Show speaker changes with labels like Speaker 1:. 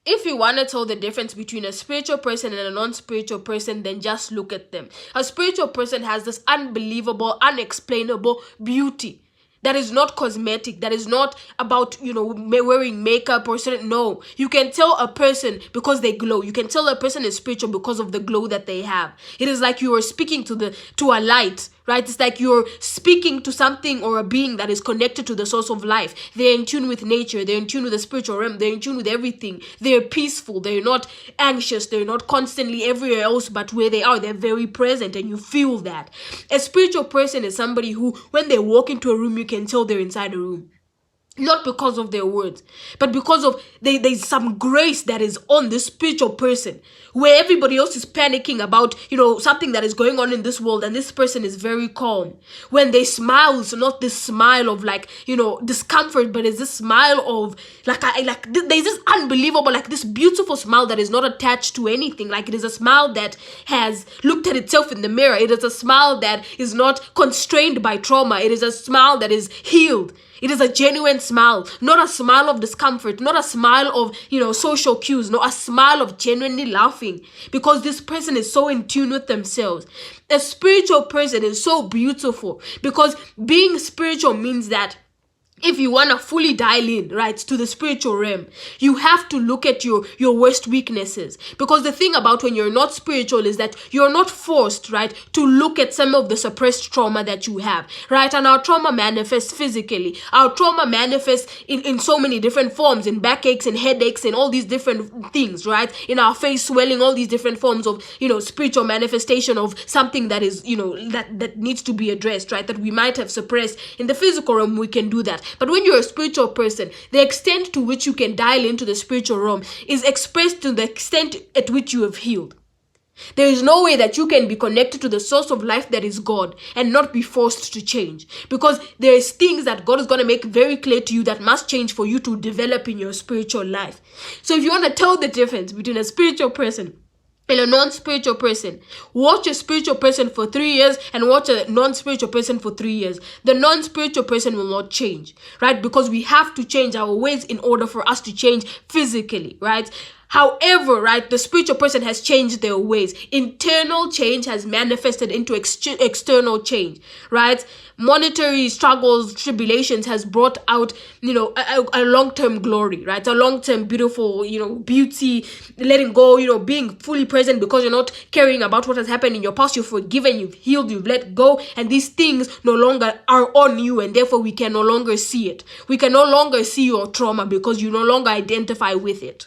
Speaker 1: if you want to tell the difference between a spiritual person and a non-spiritual person, then just look at them. A spiritual person has this unbelievable, unexplainable beauty that is not cosmetic, that is not about, wearing makeup or something. No, you can tell a person because they glow. You can tell a person is spiritual because of the glow that they have. It is like you are speaking to a light, right? It's like you're speaking to something or a being that is connected to the source of life. They're in tune with nature. They're in tune with the spiritual realm. They're in tune with everything. They're peaceful. They're not anxious. They're not constantly everywhere else, but where they are, they're very present, and you feel that. A spiritual person is somebody who, when they walk into a room, you can tell they're inside a room. Not because of their words, but because of there's some grace that is on this spiritual person, where everybody else is panicking about, something that is going on in this world, and this person is very calm. When they smile, it's not this smile of discomfort, but it's this smile of there's this unbelievable, this beautiful smile that is not attached to anything. It is a smile that has looked at itself in the mirror. It is a smile that is not constrained by trauma. It is a smile that is healed. It is a genuine smile, not a smile of discomfort, not a smile of, social cues, no, a smile of genuinely laughing, because this person is so in tune with themselves. A spiritual person is so beautiful, because being spiritual means that if you want to fully dial in, right, to the spiritual realm, you have to look at your worst weaknesses. Because the thing about when you're not spiritual is that you're not forced, right, to look at some of the suppressed trauma that you have, right? And our trauma manifests physically. Our trauma manifests in so many different forms, in backaches and headaches and all these different things, right? In our face swelling, all these different forms of, spiritual manifestation of something that is, that needs to be addressed, right? That we might have suppressed. In the physical realm, we can do that. But when you're a spiritual person, the extent to which you can dial into the spiritual realm is expressed to the extent at which you have healed. There is no way that you can be connected to the source of life that is God and not be forced to change. Because there is things that God is going to make very clear to you that must change for you to develop in your spiritual life. So if you want to tell the difference between a spiritual person and a non-spiritual person, watch a spiritual person for 3 years and watch a non-spiritual person for 3 years. The non-spiritual person will not change, right? Because we have to change our ways in order for us to change physically, right? However, right, the spiritual person has changed their ways. Internal change has manifested into external change, right? Monetary struggles, tribulations has brought out, a long-term glory, right? A long-term beautiful, beauty, letting go, being fully present because you're not caring about what has happened in your past. You've forgiven, you've healed, you've let go, and these things no longer are on you, and therefore we can no longer see it. We can no longer see your trauma because you no longer identify with it.